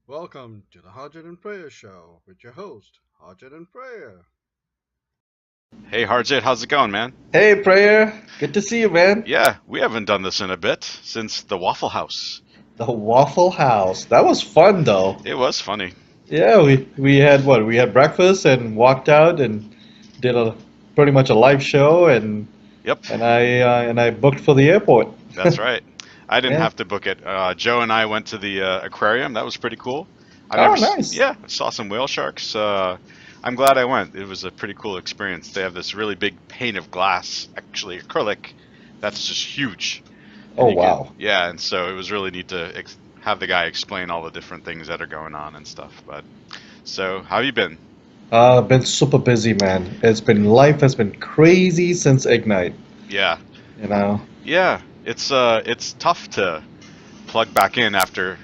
Welcome to the Harjit and Prayer Show with your host, Harjit and Prayer. Hey Harjit, how's it going, man? Hey, Prayer. Good to see you, man. Yeah, we haven't done this in a bit since the Waffle House. The Waffle House. That was fun, though. It was funny. Yeah, we had what? We had breakfast and walked out and did a pretty much a live show and Yep, and I booked for the airport. that's right. I didn't Yeah. have to book it. Joe and I went to the aquarium. That was pretty cool. Oh, nice. Yeah, I saw some whale sharks. I'm glad I went. It was a pretty cool experience. They have this really big pane of glass, actually acrylic, that's just huge. And Oh, you can, wow. yeah, and so it was really neat to have the guy explain all the different things that are going on and stuff. But so, how have you been? Been super busy, man. Life has been crazy since Ignite, Yeah. you know. Yeah, it's tough to plug back in after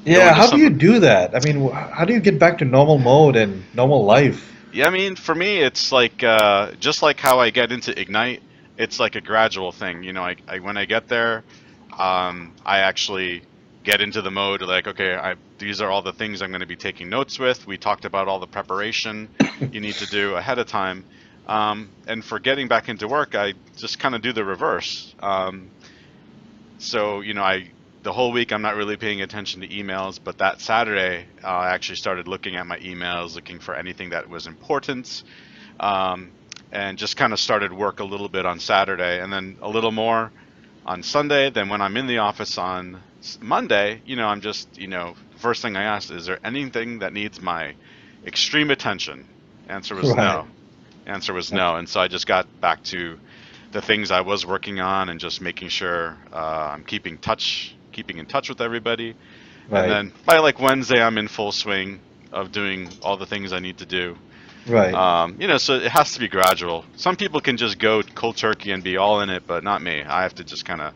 Yeah, going to how do some. you do that? I mean, how do you get back to normal mode and normal life? Yeah, I mean, for me, it's like just like how I get into Ignite, it's like a gradual thing. I when I get there, I actually get into the mode like, okay, these are all the things I'm going to be taking notes with. We talked about all the preparation you need to do ahead of time. And for getting back into work, I just kind of do the reverse. So the whole week I'm not really paying attention to emails, but that Saturday I actually started looking at my emails, looking for anything that was important, um, and just kind of started work a little bit on Saturday, and then a little more on Sunday. Then when I'm in the office on Monday, I'm just first thing I asked, is there anything that needs my extreme attention? Answer was Right. no. Answer was no, and so I just got back to the things I was working on and just making sure I'm keeping in touch with everybody. And Right. then by like Wednesday, I'm in full swing of doing all the things I need to do. Right. So it has to be gradual. Some people can just go cold turkey and be all in it, but not me. I have to just kind of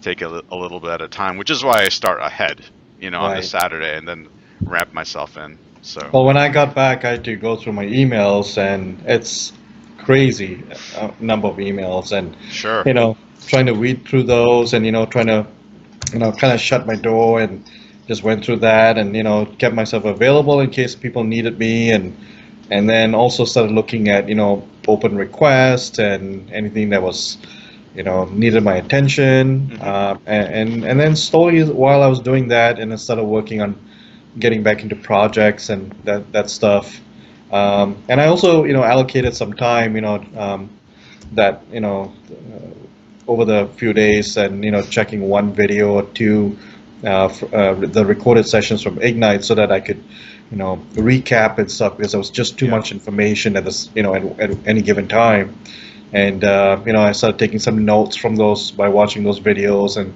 take a little bit at a time, which is why I start ahead, on this Right. Saturday and then ramp myself in. So, Well, when I got back, I had to go through my emails, and it's crazy number of emails, and sure. you know, trying to weed through those, and trying to kind of shut my door, and just went through that, and kept myself available in case people needed me, and then also started looking at open requests and anything that was needed my attention, Hmm. and then slowly while I was doing that, and I started working on getting back into projects and that stuff. And I also, allocated some time, that over the few days, and checking one video or two, the recorded sessions from Ignite, so that I could, recap and stuff, because it was just too Yeah, much information at this, at any given time. And I started taking some notes from those by watching those videos and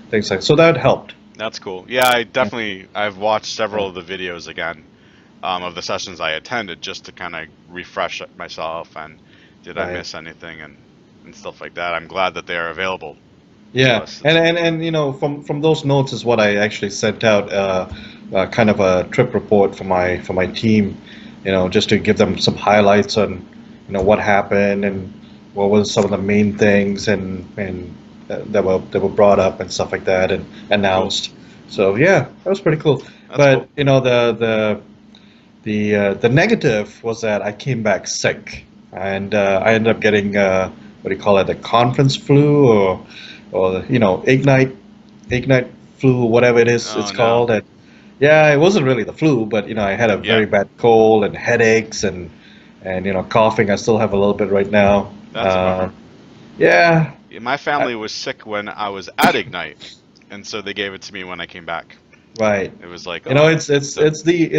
things like. So that helped. that's cool. Yeah, Yeah. I've watched Yeah. several of the videos again, of the sessions I attended just to kind of refresh myself and did I Right. miss anything and stuff like that. I'm glad that they are available to Yeah, us. and It's and and from those notes is what I actually sent out, kind of a trip report for my team, just to give them some highlights on, what happened and what was some of the main things, and that were brought up and stuff like that, and cool. announced. So yeah, that was pretty cool. That's But cool. the negative was that I came back sick, and I ended up getting, what do you call it, the conference flu, or ignite flu, whatever Oh it's no. called. And yeah, it wasn't really the flu, but I had a Yeah, very bad cold and headaches, and coughing. I still have a little bit right now. that's a bummer. Yeah, Yeah, my I, family was sick when I was at Ignite, and so they gave it to me when I came back. right. It was like, oh, so It's the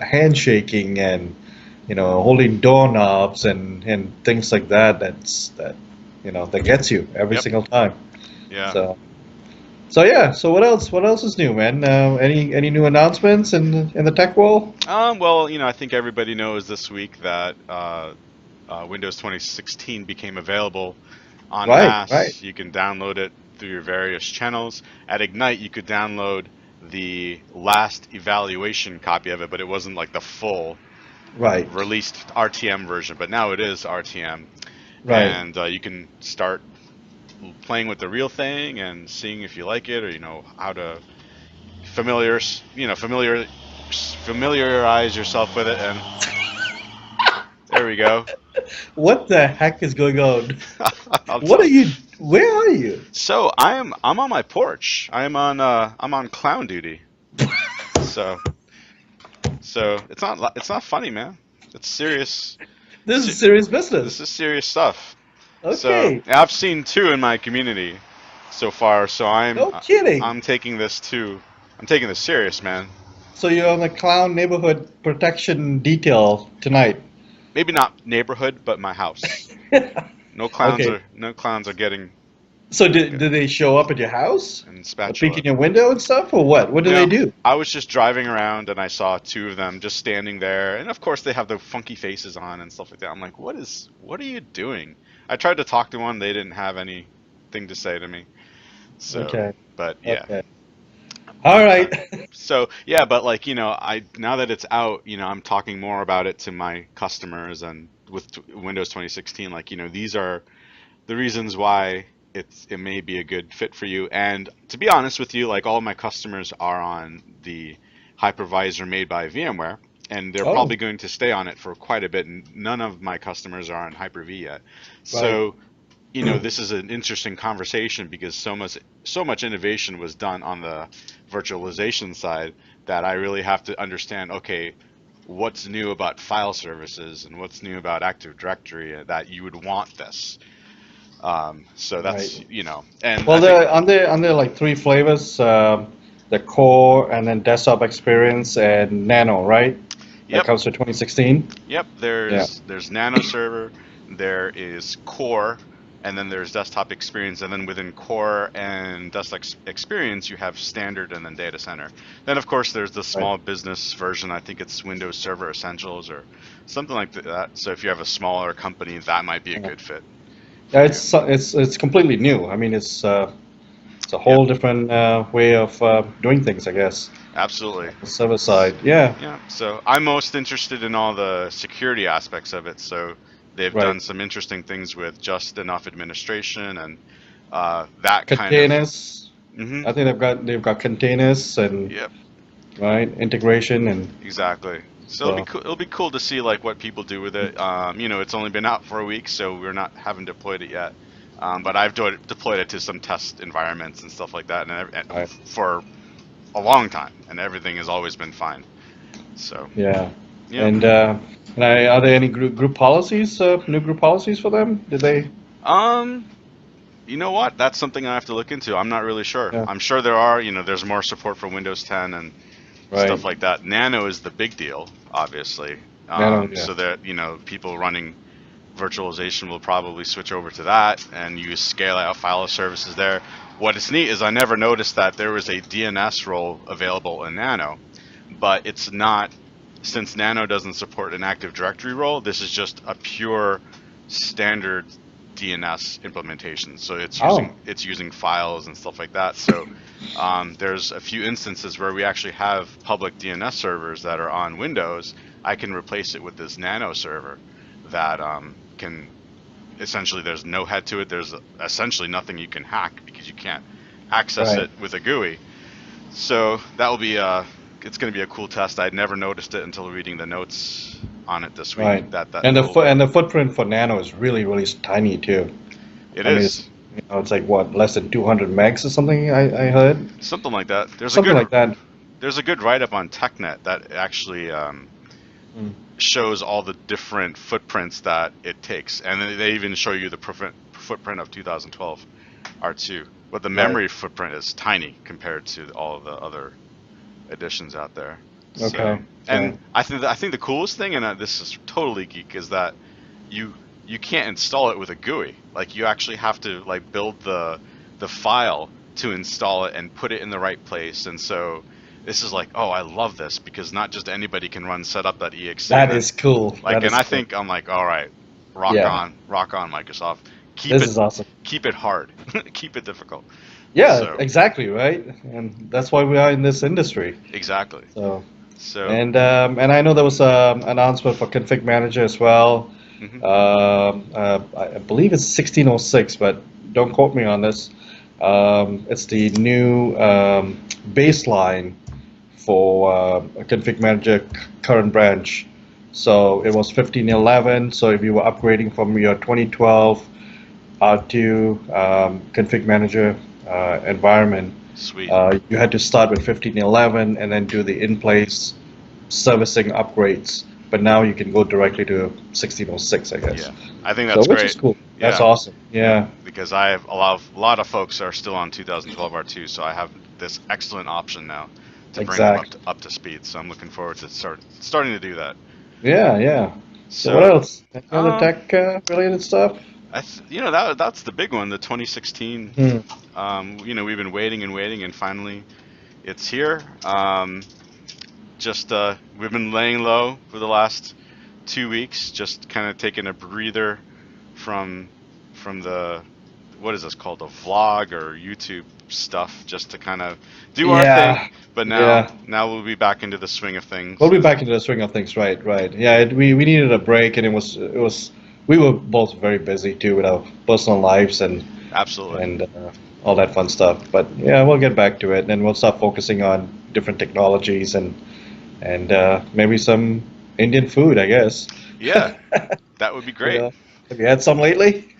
handshaking and holding doorknobs and things like that. That gets you every yep, single time. yeah. So yeah. So what else is new, man? Any new announcements in the tech world? Well, I think everybody knows this week that Windows 2016 became available en Right, right, masse. You can download it through your various channels. At Ignite, you could download the last evaluation copy of it, but it wasn't like the full right, released RTM version. But now it is RTM, right. and you can start playing with the real thing and seeing if you like it, or how to familiarize yourself with it, and there we go. What the heck is going on? I'll What are tell. you? Where are you? So I'm on my porch. I'm on clown duty. So it's not funny, man. It's serious. This is Se- serious this business. is serious stuff. So Okay. I've seen two in my community so far. So No kidding. I'm taking this too. I'm taking this serious, man. So you're on the clown neighborhood protection detail tonight. Maybe not neighborhood, but my house. Okay. No clowns are getting So did they show up at your house? and Peek spatula. in your window and stuff, or what? What do they No, do? I was just driving around and I saw two of them just standing there, and of course they have the funky faces on and stuff like that. I'm like, what are you doing? I tried to talk to one, they didn't have anything to say to me. So, Okay. but yeah. Okay. All right. So yeah, but like I now that it's out, I'm talking more about it to my customers and with Windows 2016. Like these are the reasons why it may be a good fit for you. And to be honest with you, like all of my customers are on the hypervisor made by VMware, and they're Oh, probably going to stay on it for quite a bit. And none of my customers are on Hyper-V yet. right. So this is an interesting conversation because so much innovation was done on the virtualization side that I really have to understand, okay, what's new about file services and what's new about Active Directory that you would want this. So that's, Right. and Well, I think, there like three flavors: the core, and then desktop experience, and nano. Right? That yep, comes to 2016. yep, Yeah. there's Nano Server, there is Core, and then there's Desktop Experience, and then within Core and Desktop Experience, you have Standard and then Data Center. Then, of course, there's the Right. small business version. I think it's Windows Server Essentials or something like that. So if you have a smaller company, that might be a Yeah. good fit Yeah, for you. it's completely new. I mean, it's a Yep, whole different way of doing things, I guess. absolutely. The server side. Yeah. Yeah, so I'm most interested in all the security aspects of it. So they've Right. done some interesting things with just enough administration and that kind of. Containers. Hmm. I think they've got containers and Yep, right integration and exactly. So so it'll be cool to see like what people do with it. It's only been out for a week, so we're not haven't deployed it yet. But I've deployed it to some test environments and stuff like that, and right. for a long time, and everything has always been fine. So Yeah. yeah. And are there any group policies? New group policies for them? Did they? Um, You know what? That's something I have to look into. I'm not really sure. Yeah. I'm sure there are, there's more support for Windows 10 and Right. stuff like that. Nano is the big deal, obviously. Nano. Yeah. So that, people running virtualization will probably switch over to that and use scale out file services there. What is neat is I never noticed that there was a DNS role available in Nano, but it's not, since Nano doesn't support an Active Directory role, this is just a pure standard DNS implementation. So Oh. it's using files and stuff like that. So there's a few instances where we actually have public DNS servers that are on Windows. I can replace it with this Nano server that can essentially, there's no head to it. There's essentially nothing you can hack because you can't access Right. it with a GUI. So that will be it's going to be a cool test. I'd never noticed it until reading the notes on it this week. Right. That And the little, and the footprint for Nano is really tiny too. it I mean, is it's like what, less than 200 megs or something. I heard something like that. something like that. There's a good write-up on TechNet that actually Mm. shows all the different footprints that it takes, and then they even show you the footprint of 2012 R2. But the Right. memory footprint is tiny compared to all of the other editions out there. So, Okay. and So, I think the coolest thing, and this is totally geek, is that you can't install it with a GUI. Like you actually have to like build the file to install it and put it in the right place. And so this is like, oh, I love this because not just anybody can run setup.exe. that is cool. Like, That is and I cool. think I'm like, all right, Yeah. rock on, Microsoft. This is awesome. Keep it hard, keep it difficult. Yeah, So exactly, right? And that's why we are in this industry. exactly. So, So and I know there was an announcement for Config Manager as well. mhm. I believe it's 1606, but don't quote me on this. It's the new baseline for config manager current branch. So it was 15.11. So if you were upgrading from your 2012 R2 config manager environment, Sweet. you had to start with 15.11 and then do the in-place servicing upgrades. But now you can go directly to 16.06, I guess. Yeah, I think So that's which great. is cool. That's Yeah, awesome. yeah, Yeah, because I have a lot of folks are still on 2012 R2, so I have this excellent option now to bring them exactly. up to speed. So I'm looking forward to starting to do that. Yeah, yeah. So what So, else? Any other um, tech related stuff? that's the big one, the 2016. Hmm. We've been waiting and waiting, and finally it's here. Just we've been laying low for the last 2 weeks, just kind of taking a breather from the what is this called, a vlog or YouTube stuff, just to kind of do our thing. Yeah, But now yeah. now we'll be back into the swing of We'll things. be back into the swing of things, right? Right. Yeah, we needed a break, and it was we were both very busy too with our personal lives Absolutely. and all that fun stuff. But yeah, we'll get back to it, and we'll start focusing on different technologies and maybe some Indian food, I guess. Yeah, that would be You great. know, have you had some lately?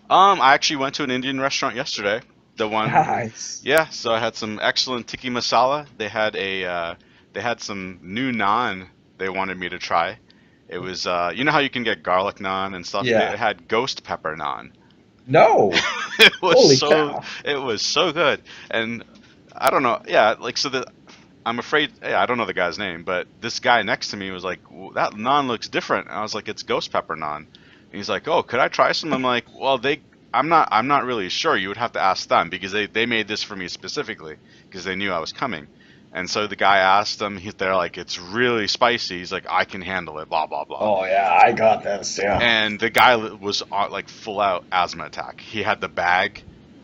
I actually went to an Indian restaurant yesterday. The one, Nice. yeah. So I had some excellent tikka masala. They had some new naan they wanted me to try. It was, you know how you can get garlic naan and stuff. They Yeah. had ghost pepper naan. No. It was Holy so cow. it was so good. And I don't know, yeah, like so the I'm afraid, yeah, I don't know the guy's name, but this guy next to me was like, That naan looks different." And I was like, "It's ghost pepper naan." And he's like, "Oh, could I try some?" I'm like, "Well, I'm not really sure. You would have to ask them because they made this for me specifically because they knew I was coming." And so the guy asked them, they're like, "It's really spicy." He's like, "I can handle it, blah blah blah." Oh yeah, I got this. Yeah. And the guy was like full out asthma attack. He had the bag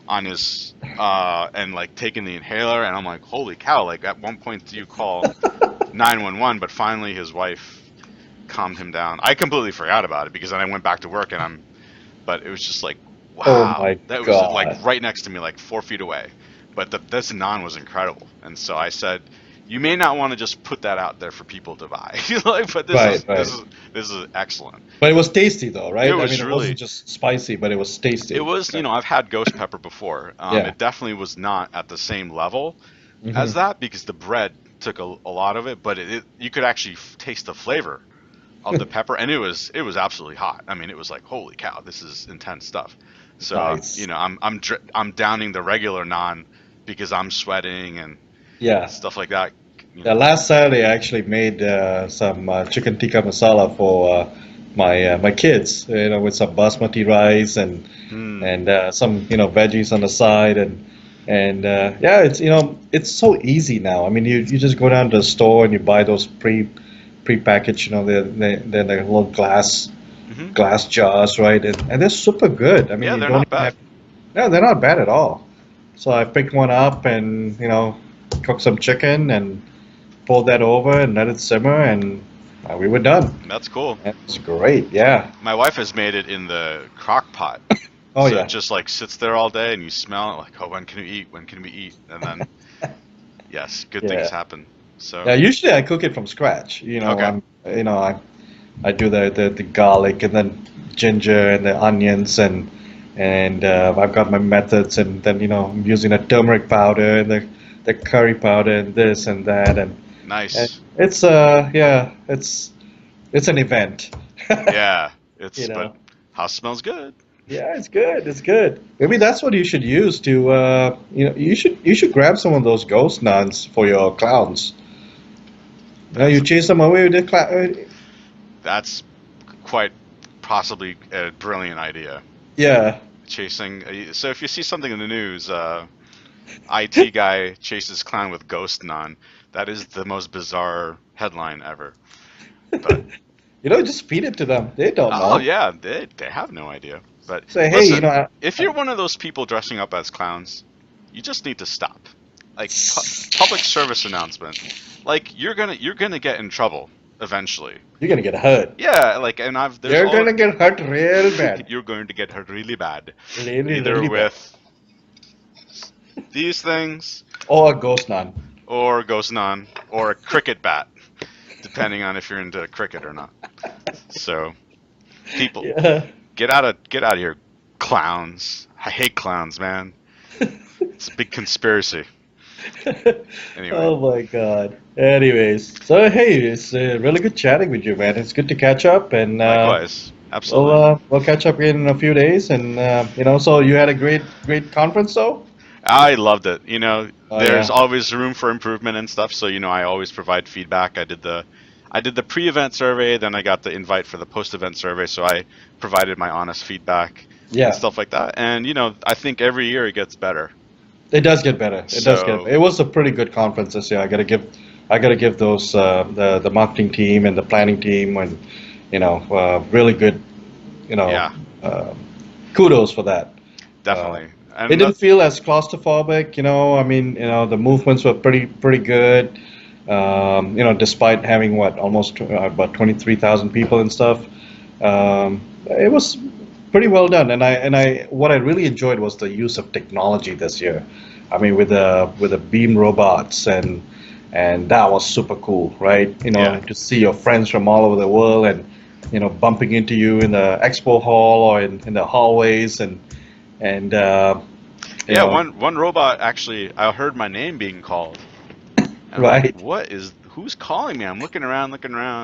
on his and like taking the inhaler, and I'm like, holy cow! Like at one point, do you call 911? But finally, his wife calmed him down. I completely forgot about it because then I went back to work, but it was just like, Oh wow, my that was like God. right next to me, like 4 feet away. But this naan was incredible, and so I said, you may not want to just put that out there for people to buy, like, but this Right, is right. this is this is excellent. But it was tasty though, It right? I mean, was it wasn't really, just spicy, but it was it tasty. was, I've had ghost pepper before. Yeah. It definitely was not at the same level as Hmm. that because the bread took a lot of it, but you could actually taste the flavor of the pepper, and it was absolutely hot. I mean, it was like, holy cow, this is intense stuff. So Nice. I'm downing the regular naan because I'm sweating and Yeah. stuff like that. Yeah. Last Saturday, I actually made some chicken tikka masala for my kids. With some basmati rice Hmm. and some veggies on the side and yeah, it's so easy now. I mean, you just go down to the store and you buy those pre-packaged, they're the little Hmm. glass jars, right? And they're super good. I mean, Yeah, you they're don't not even bad. have. No, they're not bad at all. So I picked one up and cooked some chicken and pulled that over and let it simmer and we were done. That's cool. It was great. Yeah. My wife has made it in the crock pot. Oh So it yeah. just like sits there all day and you smell it like, oh, when can we eat? When can we eat? And then, yes, good things Yeah. happen. Yeah. So, Usually I cook it from scratch. okay. I do the garlic and then ginger and the onions and I've got my methods and then I'm using the turmeric powder and the curry powder and this and that and Nice. it's yeah it's an event. Yeah. you But know house smells good. yeah, it's good. Maybe that's what you should use to you should grab some of those ghost nuns for your clowns. That's You chase them away with the clown. that's quite possibly a brilliant idea. Yeah. Chasing. So if you see something in the news, IT guy chases clown with ghost none. That is the most bizarre headline ever. But Just feed it to them. They don't oh know. yeah, they have no idea. But Say, hey, listen, if I, you're one of those people dressing up as clowns, you just need to stop. Like public service announcement. Like you're gonna get in trouble eventually. you're gonna get hurt. Yeah, like and I've there's You're all gonna get hurt real bad. you're going to get hurt really bad. Really, Either really bad. with These things, Or a ghost nun. or Ghost Nun, or a cricket bat, depending on if you're into cricket or not. So, people, Yeah. get out of here, clowns. I hate clowns, man. It's a big conspiracy. Anyway, Oh my God. Anyways, so hey, it's really good chatting with you, man. It's good to catch up, and likewise, absolutely. we'll catch up again in a few days. And so you had a great conference, though. I loved it. Oh There's yeah. always room for improvement and stuff. So I always provide feedback. I did the pre-event survey, then I got the invite for the post-event survey. So I provided my honest feedback and Yeah. stuff like that. And I think every year it gets better. It does get better. It does get. So It was a pretty good conference this year. I gotta give those the marketing team and the planning team and really good. You know, yeah, uh, kudos for that. Uh, definitely. it And didn't feel as claustrophobic. I mean, the movements were pretty good. Despite having almost about 23,000 people and stuff, it was pretty well done. And what I really enjoyed was the use of technology this year. I mean, with the beam robots and that was super cool, right? yeah, To see your friends from all over the world and bumping into you in the expo hall or in the hallways and you yeah. know, One robot actually, I heard my name being called. I'm like, right? who's calling me? I'm looking around,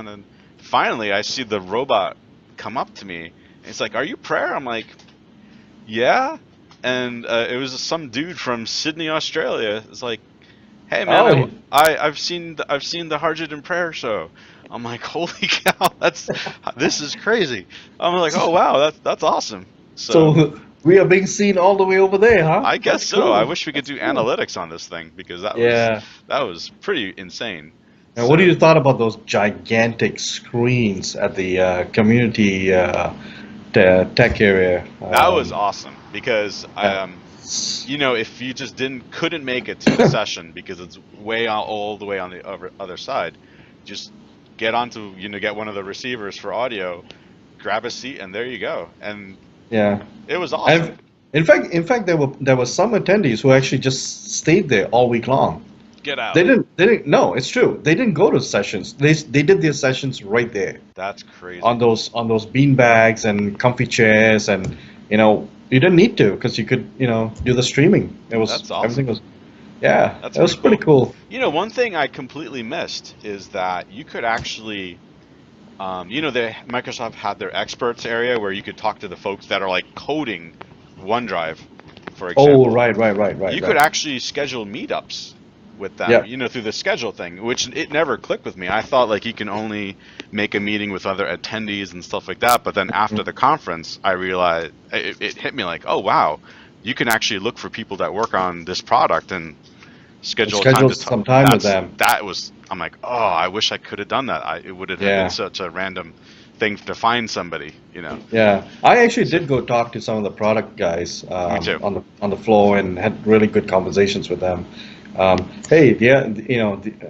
and finally I see the robot come up to me. It's like, "Are you Prayer?" I'm like, "Yeah." And it was some dude from Sydney, Australia. It's like, "Hey man, Oh, I've seen the Harjit and Prayer show." I'm like, "Holy cow, this is crazy." I'm like, "Oh wow, that's awesome." So so we are being seen all the way over there, huh? I guess That's so. I cool. wish we could That's do cool. analytics on this thing because Yeah. that was pretty insane. And what do So you thought about those gigantic screens at the community tech area? that was awesome because Yeah. if you just couldn't make it to the session because it's all the way on the other side, just get one of the receivers for audio, grab a seat, and there you go. And Yeah. it was awesome. And in fact, there were some attendees who actually just stayed there all week long. Get out. They didn't. No, it's true. They didn't go to sessions. They did their sessions right there That's crazy. on those bean bags and comfy chairs, and you didn't need to because you could do the streaming. That's Everything awesome. was, yeah, That's it was pretty pretty cool. cool. One thing I completely missed is that you could actually, Microsoft had their experts area where you could talk to the folks that are like coding OneDrive, for Oh, example. right, You could right. actually schedule meetups with them, Yeah. through the schedule thing, which it never clicked with me. I thought like you can only make a meeting with other attendees and stuff like that. But then after the conference, I realized it hit me like, oh wow, you can actually look for people that work on this product and And schedule a time schedule to talk. some time with them. I'm like, oh, I wish I could have done that. It would have been Yeah. such a random thing to find somebody. Yeah, I actually So did go talk to some of the product guys me too. on the floor and had really good conversations with them. Hey,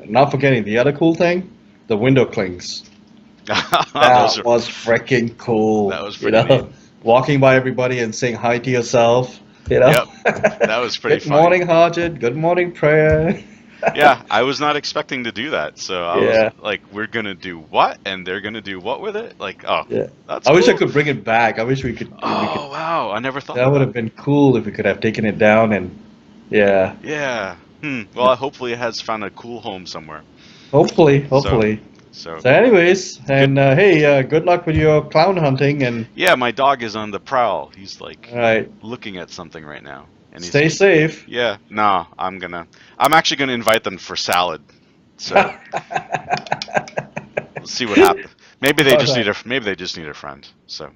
not forgetting the other cool thing, the window clings. Those That are was freaking cool. that was pretty neat. Walking by everybody and saying hi to yourself. Yep, that was pretty Good funny. morning, Harjit. Good morning, prayer. Yeah, I was not expecting to do that. So I was Yeah, like, we're gonna do what, and they're gonna do what with it? Like, oh, yeah. that's I wish I cool. could bring it back. I wish we could. Oh wow, I never thought That of would that. have been cool if we could have taken it down and yeah. Yeah. Well, hopefully it has found a cool home somewhere. Hopefully, So, hopefully. so So, anyways, good. and hey, good luck with your clown hunting, and Yeah, my dog is on the prowl. He's all like right, looking at something right now, and stay he's safe. yeah. No, I'm actually gonna invite them for salad. So we'll see what happens. All right. Maybe they just need a friend. So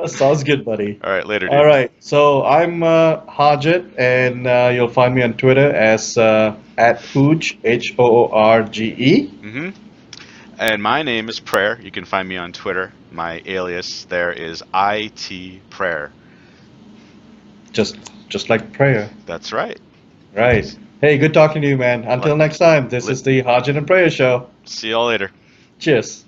Sounds good, buddy. all right, later, All dude. right, so I'm Harjit, and you'll find me on Twitter as at Hoorge, Hoorge. hmm And my name is Prayer. You can find me on Twitter. My alias there is IT Prayer. Just like prayer. That's right. Right. Hey, good talking to you, man. Like, Until next time, this li- is the Harjit and Prayer Show. see y'all later. Cheers.